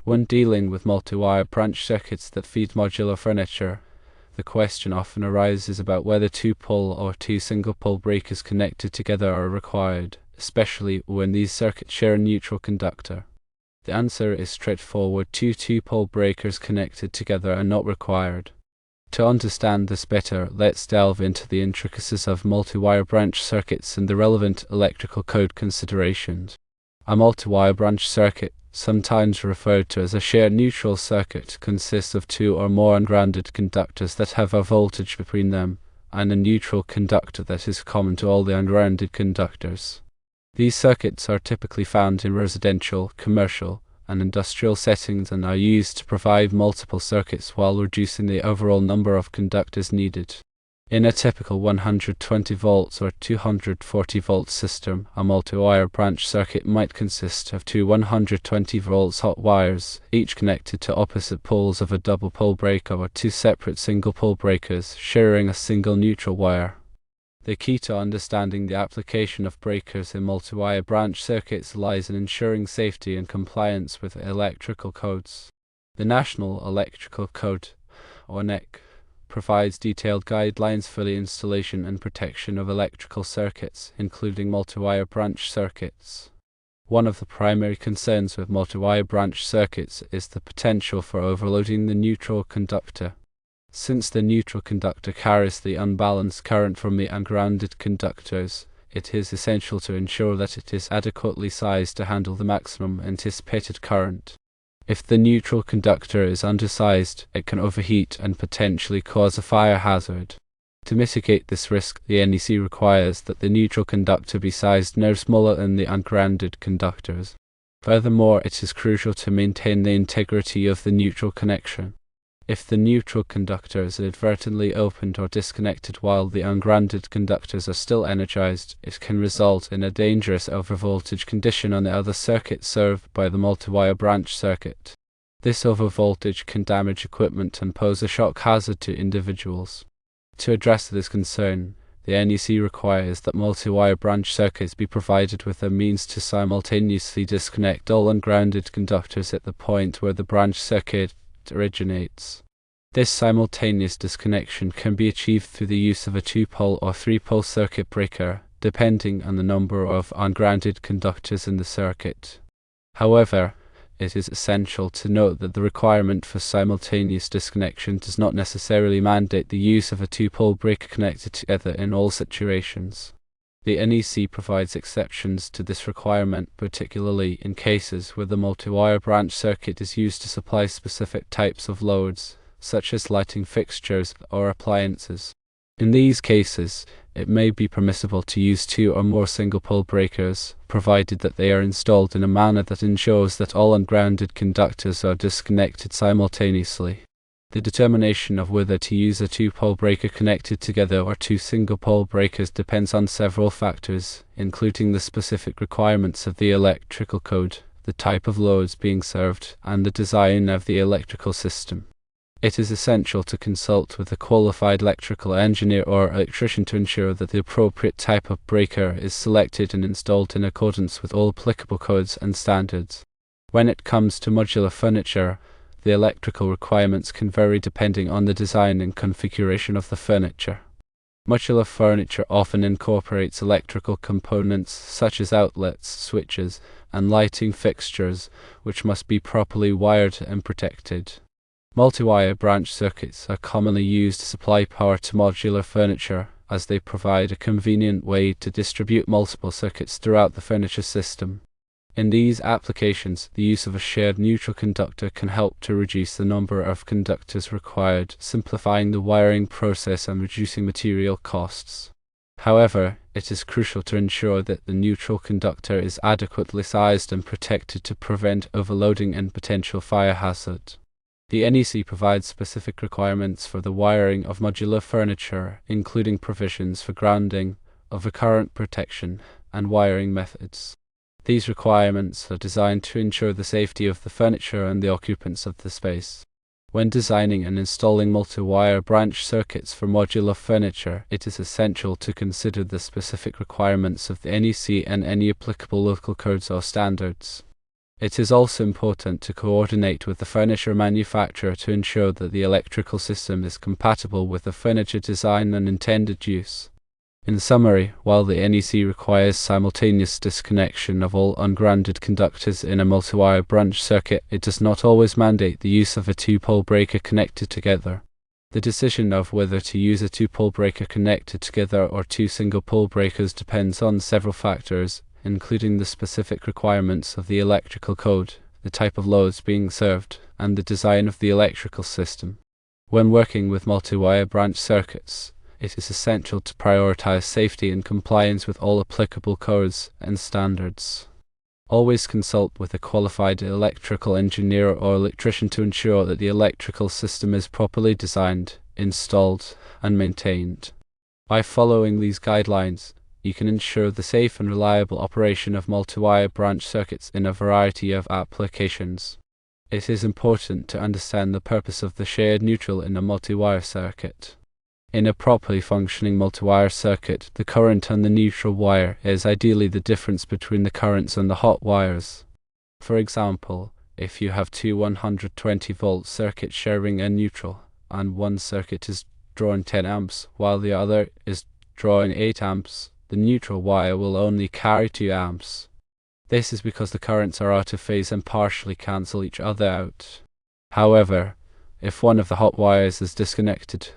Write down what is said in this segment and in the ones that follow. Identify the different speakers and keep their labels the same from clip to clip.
Speaker 1: When dealing with multi-wire branch circuits that feed modular furniture, the question often arises about whether two pole or two single pole breakers connected together are required, especially when these circuits share a neutral conductor. The answer is straightforward: two pole breakers connected together are not required. To understand this better, let's delve into the intricacies of multi-wire branch circuits and the relevant electrical code considerations. A multi-wire branch circuit, sometimes referred to as a shared neutral circuit, consists of two or more ungrounded conductors that have a voltage between them, and a neutral conductor that is common to all the ungrounded conductors. These circuits are typically found in residential, commercial, and industrial settings and are used to provide multiple circuits while reducing the overall number of conductors needed. In a typical 120 volts or 240 volt system, a multi-wire branch circuit might consist of two 120 volts hot wires, each connected to opposite poles of a double pole breaker, or two separate single pole breakers sharing a single neutral wire. The key to understanding the application of breakers in multi-wire branch circuits lies in ensuring safety and compliance with electrical codes. The National Electrical Code, or NEC, provides detailed guidelines for the installation and protection of electrical circuits, including multi-wire branch circuits. One of the primary concerns with multi-wire branch circuits is the potential for overloading the neutral conductor. Since the neutral conductor carries the unbalanced current from the ungrounded conductors, it is essential to ensure that it is adequately sized to handle the maximum anticipated current. If the neutral conductor is undersized, it can overheat and potentially cause a fire hazard. To mitigate this risk, the NEC requires that the neutral conductor be sized no smaller than the ungrounded conductors. Furthermore, it is crucial to maintain the integrity of the neutral connection. If the neutral conductor is inadvertently opened or disconnected while the ungrounded conductors are still energized, it can result in a dangerous overvoltage condition on the other circuit served by the multi-wire branch circuit. This overvoltage can damage equipment and pose a shock hazard to individuals. To address this concern, the NEC requires that multi-wire branch circuits be provided with a means to simultaneously disconnect all ungrounded conductors at the point where the branch circuit originates. This simultaneous disconnection can be achieved through the use of a two-pole or three-pole circuit breaker, depending on the number of ungrounded conductors in the circuit. However, it is essential to note that the requirement for simultaneous disconnection does not necessarily mandate the use of a two-pole breaker connected together in all situations. The NEC provides exceptions to this requirement, particularly in cases where the multi-wire branch circuit is used to supply specific types of loads, such as lighting fixtures or appliances. In these cases, it may be permissible to use two or more single-pole breakers, provided that they are installed in a manner that ensures that all ungrounded conductors are disconnected simultaneously. The determination of whether to use a two-pole breaker connected together or two single-pole breakers depends on several factors, including the specific requirements of the electrical code, the type of loads being served, and the design of the electrical system. It is essential to consult with a qualified electrical engineer or electrician to ensure that the appropriate type of breaker is selected and installed in accordance with all applicable codes and standards. When it comes to modular furniture, the electrical requirements can vary depending on the design and configuration of the furniture. Modular furniture often incorporates electrical components such as outlets, switches, and lighting fixtures, which must be properly wired and protected. Multi-wire branch circuits are commonly used to supply power to modular furniture, as they provide a convenient way to distribute multiple circuits throughout the furniture system. In these applications, the use of a shared neutral conductor can help to reduce the number of conductors required, simplifying the wiring process and reducing material costs. However, it is crucial to ensure that the neutral conductor is adequately sized and protected to prevent overloading and potential fire hazard. The NEC provides specific requirements for the wiring of modular furniture, including provisions for grounding, overcurrent protection, and wiring methods. These requirements are designed to ensure the safety of the furniture and the occupants of the space. When designing and installing multi-wire branch circuits for modular furniture, it is essential to consider the specific requirements of the NEC and any applicable local codes or standards. It is also important to coordinate with the furniture manufacturer to ensure that the electrical system is compatible with the furniture design and intended use. In summary, while the NEC requires simultaneous disconnection of all ungrounded conductors in a multi-wire branch circuit, it does not always mandate the use of a two-pole breaker connected together. The decision of whether to use a two-pole breaker connected together or two single-pole breakers depends on several factors, including the specific requirements of the electrical code, the type of loads being served, and the design of the electrical system. When working with multi-wire branch circuits, it is essential to prioritize safety and compliance with all applicable codes and standards. Always consult with a qualified electrical engineer or electrician to ensure that the electrical system is properly designed, installed, and maintained. By following these guidelines, you can ensure the safe and reliable operation of multi-wire branch circuits in a variety of applications. It is important to understand the purpose of the shared neutral in a multi-wire circuit. In a properly functioning multi-wire circuit, the current on the neutral wire is ideally the difference between the currents on the hot wires. For example, if you have two 120-volt circuits sharing a neutral, and one circuit is drawing 10 amps while the other is drawing 8 amps, the neutral wire will only carry 2 amps. This is because the currents are out of phase and partially cancel each other out. However, if one of the hot wires is disconnected,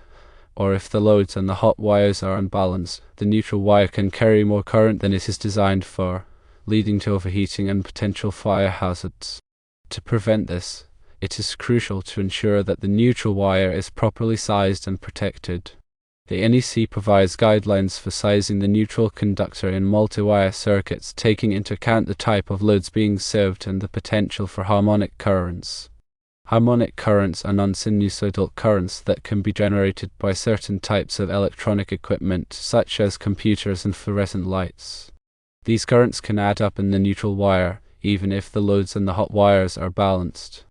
Speaker 1: or if the loads on the hot wires are unbalanced, the neutral wire can carry more current than it is designed for, leading to overheating and potential fire hazards. To prevent this, it is crucial to ensure that the neutral wire is properly sized and protected. The NEC provides guidelines for sizing the neutral conductor in multi-wire circuits, taking into account the type of loads being served and the potential for harmonic currents. Harmonic currents are non-sinusoidal currents that can be generated by certain types of electronic equipment, such as computers and fluorescent lights. These currents can add up in the neutral wire, even if the loads on the hot wires are balanced.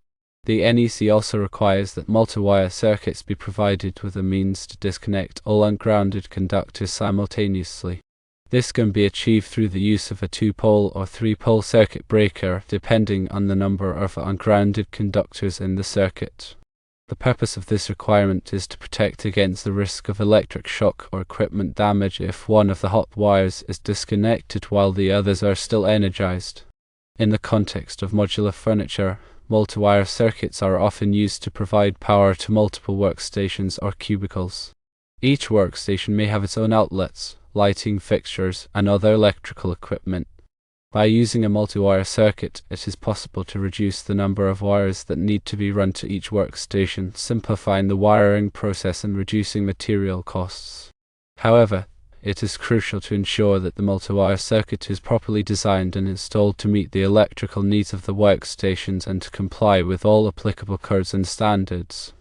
Speaker 1: The NEC also requires that multi-wire circuits be provided with a means to disconnect all ungrounded conductors simultaneously. This can be achieved through the use of a two-pole or three-pole circuit breaker, depending on the number of ungrounded conductors in the circuit. The purpose of this requirement is to protect against the risk of electric shock or equipment damage if one of the hot wires is disconnected while the others are still energized. In the context of modular furniture, multi-wire circuits are often used to provide power to multiple workstations or cubicles. Each workstation may have its own outlets, lighting fixtures, and other electrical equipment. By using a multi-wire circuit, it is possible to reduce the number of wires that need to be run to each workstation, simplifying the wiring process and reducing material costs. However, it is crucial to ensure that the multi-wire circuit is properly designed and installed to meet the electrical needs of the workstations and to comply with all applicable codes and standards.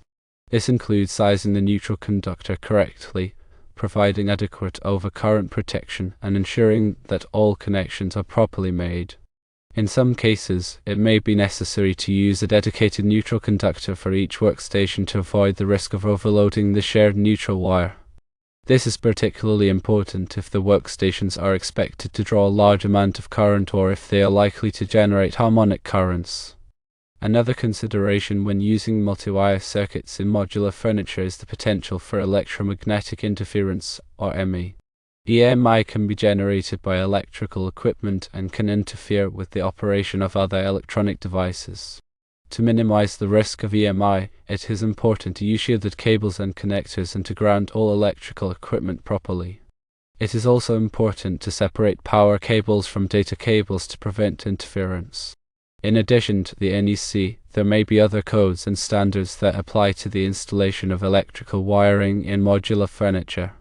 Speaker 1: This includes sizing the neutral conductor correctly, providing adequate overcurrent protection, and ensuring that all connections are properly made. In some cases, it may be necessary to use a dedicated neutral conductor for each workstation to avoid the risk of overloading the shared neutral wire. This is particularly important if the workstations are expected to draw a large amount of current or if they are likely to generate harmonic currents. Another consideration when using multi-wire circuits in modular furniture is the potential for electromagnetic interference, or EMI. EMI can be generated by electrical equipment and can interfere with the operation of other electronic devices. To minimize the risk of EMI, it is important to use shielded cables and connectors and to ground all electrical equipment properly. It is also important to separate power cables from data cables to prevent interference. In addition to the NEC, there may be other codes and standards that apply to the installation of electrical wiring in modular furniture.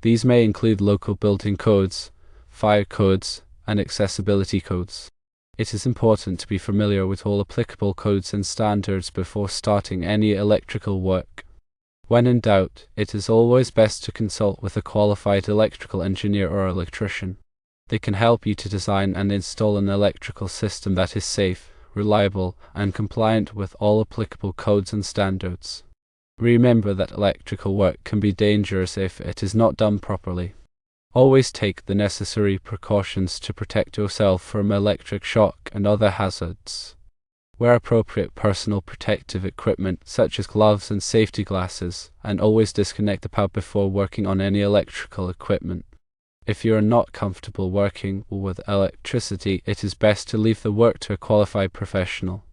Speaker 1: These may include local building codes, fire codes, and accessibility codes. It is important to be familiar with all applicable codes and standards before starting any electrical work. When in doubt, it is always best to consult with a qualified electrical engineer or electrician. They can help you to design and install an electrical system that is safe, reliable, and compliant with all applicable codes and standards. Remember that electrical work can be dangerous if it is not done properly. Always take the necessary precautions to protect yourself from electric shock and other hazards. Wear appropriate personal protective equipment such as gloves and safety glasses, and always disconnect the power before working on any electrical equipment. If you are not comfortable working with electricity, it is best to leave the work to a qualified professional.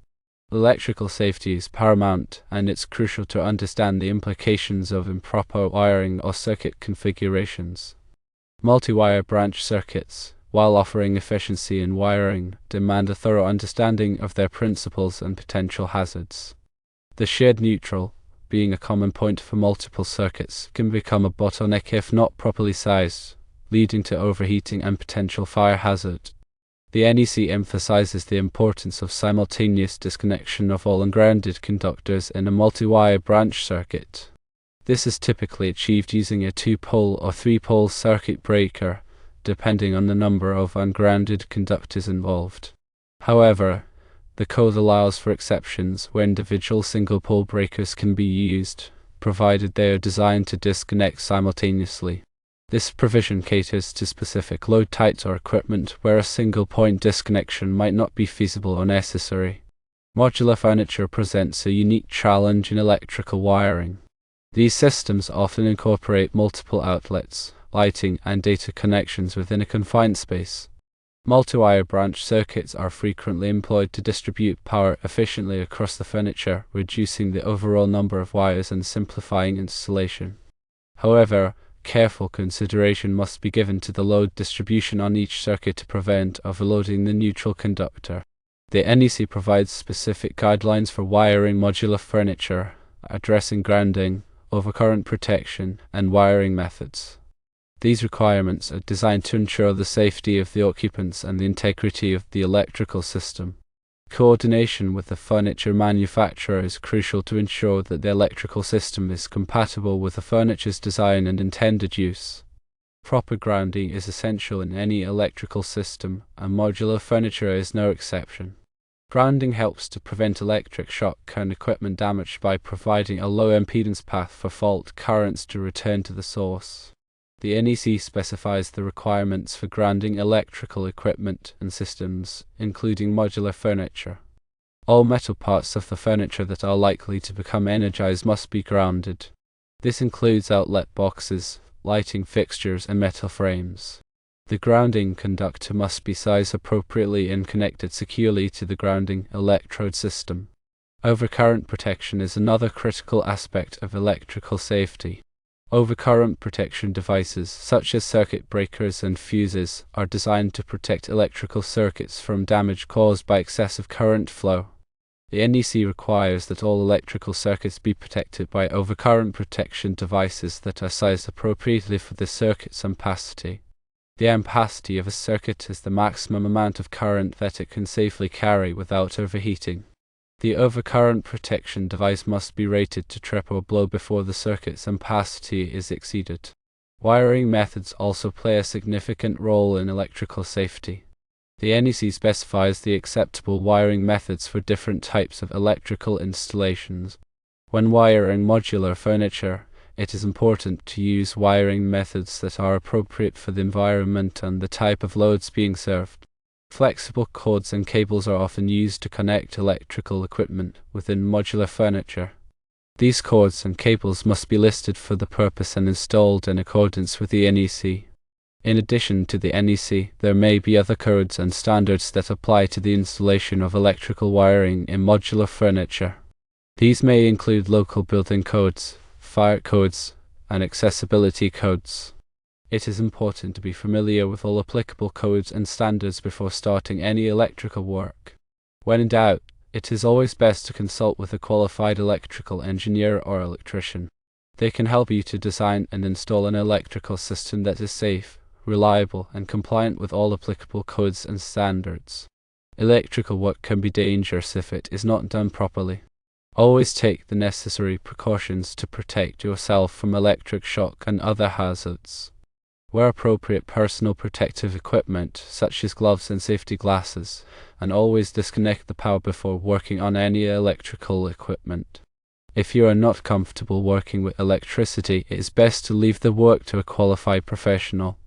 Speaker 1: Electrical safety is paramount, and it's crucial to understand the implications of improper wiring or circuit configurations. Multi-wire branch circuits, while offering efficiency in wiring, demand a thorough understanding of their principles and potential hazards. The shared neutral, being a common point for multiple circuits, can become a bottleneck if not properly sized, leading to overheating and potential fire hazard. The NEC emphasizes the importance of simultaneous disconnection of all ungrounded conductors in a multi-wire branch circuit. This is typically achieved using a 2-pole or 3-pole circuit breaker, depending on the number of ungrounded conductors involved. However, the code allows for exceptions where individual single-pole breakers can be used, provided they are designed to disconnect simultaneously. This provision caters to specific load types or equipment where a single-point disconnection might not be feasible or necessary. Modular furniture presents a unique challenge in electrical wiring. These systems often incorporate multiple outlets, lighting, and data connections within a confined space. Multi-wire branch circuits are frequently employed to distribute power efficiently across the furniture, reducing the overall number of wires and simplifying installation. However, careful consideration must be given to the load distribution on each circuit to prevent overloading the neutral conductor. The NEC provides specific guidelines for wiring modular furniture, addressing grounding, overcurrent protection, and wiring methods. These requirements are designed to ensure the safety of the occupants and the integrity of the electrical system. Coordination with the furniture manufacturer is crucial to ensure that the electrical system is compatible with the furniture's design and intended use. Proper grounding is essential in any electrical system, and modular furniture is no exception. Grounding helps to prevent electric shock and equipment damage by providing a low impedance path for fault currents to return to the source. The NEC specifies the requirements for grounding electrical equipment and systems, including modular furniture. All metal parts of the furniture that are likely to become energized must be grounded. This includes outlet boxes, lighting fixtures, and metal frames. The grounding conductor must be sized appropriately and connected securely to the grounding electrode system. Overcurrent protection is another critical aspect of electrical safety. Overcurrent protection devices, such as circuit breakers and fuses, are designed to protect electrical circuits from damage caused by excessive current flow. The NEC requires that all electrical circuits be protected by overcurrent protection devices that are sized appropriately for the circuit's ampacity. The ampacity of a circuit is the maximum amount of current that it can safely carry without overheating. The overcurrent protection device must be rated to trip or blow before the circuit's ampacity is exceeded. Wiring methods also play a significant role in electrical safety. The NEC specifies the acceptable wiring methods for different types of electrical installations. When wiring modular furniture, it is important to use wiring methods that are appropriate for the environment and the type of loads being served. Flexible cords and cables are often used to connect electrical equipment within modular furniture. These cords and cables must be listed for the purpose and installed in accordance with the NEC. In addition to the NEC, there may be other codes and standards that apply to the installation of electrical wiring in modular furniture. These may include local building codes, fire codes, and accessibility codes. It is important to be familiar with all applicable codes and standards before starting any electrical work. When in doubt, it is always best to consult with a qualified electrical engineer or electrician. They can help you to design and install an electrical system that is safe, reliable, and compliant with all applicable codes and standards. Electrical work can be dangerous if it is not done properly. Always take the necessary precautions to protect yourself from electric shock and other hazards. Wear appropriate personal protective equipment, such as gloves and safety glasses, and always disconnect the power before working on any electrical equipment. If you are not comfortable working with electricity, it is best to leave the work to a qualified professional.